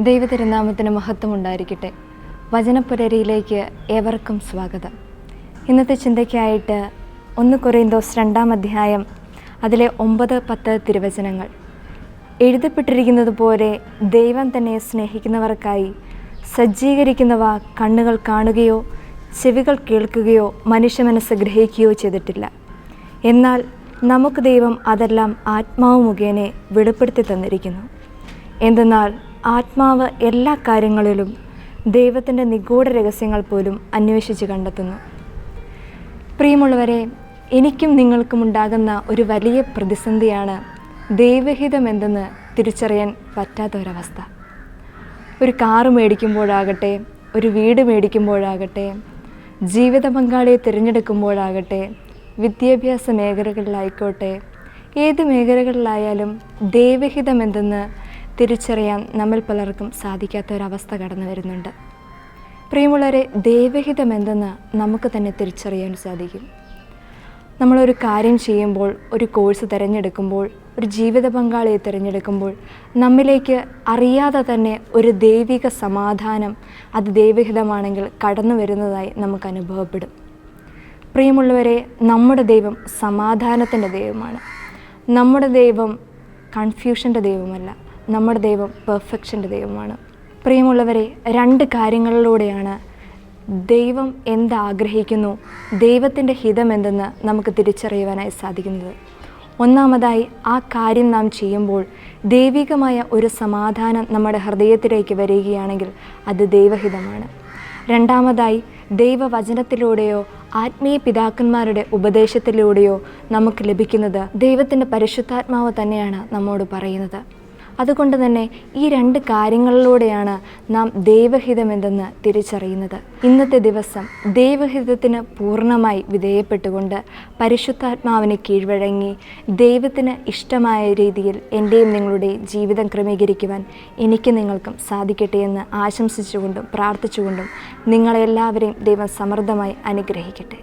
ദൈവതിരുനാമത്തിന് മഹത്വം ഉണ്ടായിരിക്കട്ടെ. വചനപുരരിയിലേക്ക് ഏവർക്കും സ്വാഗതം. ഇന്നത്തെ ചിന്തയ്ക്കായിട്ട് 1 കൊരിന്തോസ് 2-ാം അധ്യായം അതിലെ 9-10 തിരുവചനങ്ങൾ. എഴുതപ്പെട്ടിരിക്കുന്നത് പോലെ ദൈവം തന്നെ സ്നേഹിക്കുന്നവർക്കായി സജ്ജീകരിക്കുന്നവ കണ്ണുകൾ കാണുകയോ ചെവികൾ കേൾക്കുകയോ മനുഷ്യ മനസ്സ് ഗ്രഹിക്കുകയോ ചെയ്തിട്ടില്ല. എന്നാൽ നമുക്ക് ദൈവം അതെല്ലാം ആത്മാവ് മുഖേന വെളിപ്പെടുത്തി തന്നിരിക്കുന്നു. എന്തെന്നാൽ ആത്മാവ് എല്ലാ കാര്യങ്ങളിലും ദൈവത്തിൻ്റെ നിഗൂഢ രഹസ്യങ്ങൾ പോലും അന്വേഷിച്ച് കണ്ടെത്തുന്നു. പ്രിയമുള്ളവരെ, എനിക്കും നിങ്ങൾക്കും ഉണ്ടാകുന്ന ഒരു വലിയ പ്രതിസന്ധിയാണ് ദൈവഹിതം എന്തെന്ന് തിരിച്ചറിയാൻ പറ്റാത്ത ഒരവസ്ഥ. ഒരു കാറ് മേടിക്കുമ്പോഴാകട്ടെ, ഒരു വീട് മേടിക്കുമ്പോഴാകട്ടെ, ജീവിത പങ്കാളിയെ തിരഞ്ഞെടുക്കുമ്പോഴാകട്ടെ, വിദ്യാഭ്യാസ മേഖലകളിലായിക്കോട്ടെ, ഏത് മേഖലകളിലായാലും ദൈവഹിതം എന്തെന്ന് തിരിച്ചറിയാൻ നമ്മൾ പലർക്കും സാധിക്കാത്ത ഒരവസ്ഥ കടന്നു വരുന്നുണ്ട്. പ്രിയമുള്ളവരെ, ദൈവഹിതം എന്തെന്ന് നമുക്ക് തന്നെ തിരിച്ചറിയാൻ സാധിക്കും. നമ്മളൊരു കാര്യം ചെയ്യുമ്പോൾ, ഒരു കോഴ്സ് തിരഞ്ഞെടുക്കുമ്പോൾ, ഒരു ജീവിത പങ്കാളിയെ തിരഞ്ഞെടുക്കുമ്പോൾ നമ്മിലേക്ക് അറിയാതെ തന്നെ ഒരു ദൈവിക സമാധാനം, അത് ദൈവഹിതമാണെങ്കിൽ കടന്നു വരുന്നതായി നമുക്ക് അനുഭവപ്പെടും. പ്രിയമുള്ളവരെ, നമ്മുടെ ദൈവം സമാധാനത്തിൻ്റെ ദൈവമാണ്. നമ്മുടെ ദൈവം കൺഫ്യൂഷൻ്റെ ദൈവമല്ല. നമ്മുടെ ദൈവം പെർഫെക്ഷൻ്റെ ദൈവമാണ്. പ്രിയമുള്ളവരെ, 2 കാര്യങ്ങളിലൂടെയാണ് ദൈവം എന്താഗ്രഹിക്കുന്നു, ദൈവത്തിൻ്റെ ഹിതം എന്തെന്ന് നമുക്ക് തിരിച്ചറിയുവാനായി സാധിക്കുന്നത്. ഒന്നാമതായി, ആ കാര്യം നാം ചെയ്യുമ്പോൾ ദൈവികമായ ഒരു സമാധാനം നമ്മുടെ ഹൃദയത്തിലേക്ക് വരികയാണെങ്കിൽ അത് ദൈവഹിതമാണ്. രണ്ടാമതായി, ദൈവവചനത്തിലൂടെയോ ആത്മീയ പിതാക്കന്മാരുടെ ഉപദേശത്തിലൂടെയോ നമുക്ക് ലഭിക്കുന്നത് ദൈവത്തിൻ്റെ പരിശുദ്ധാത്മാവ് തന്നെയാണ് നമ്മോട് പറയുന്നത്. അതുകൊണ്ട് തന്നെ ഈ 2 കാര്യങ്ങളിലൂടെയാണ് നാം ദൈവഹിതം എന്തെന്ന് തിരിച്ചറിയുന്നത്. ഇന്നത്തെ ദിവസം ദൈവഹിതത്തിന് പൂർണ്ണമായി വിധേയപ്പെട്ടുകൊണ്ട് പരിശുദ്ധാത്മാവിന് കീഴ്വഴങ്ങി ദൈവത്തിന് ഇഷ്ടമായ രീതിയിൽ എൻ്റെയും നിങ്ങളുടെയും ജീവിതം ക്രമീകരിക്കുവാൻ എനിക്ക് നിങ്ങൾക്കും സാധിക്കട്ടെ എന്ന് ആശംസിച്ചുകൊണ്ടും പ്രാർത്ഥിച്ചുകൊണ്ടും നിങ്ങളെല്ലാവരെയും ദൈവം സമൃദ്ധമായി അനുഗ്രഹിക്കട്ടെ.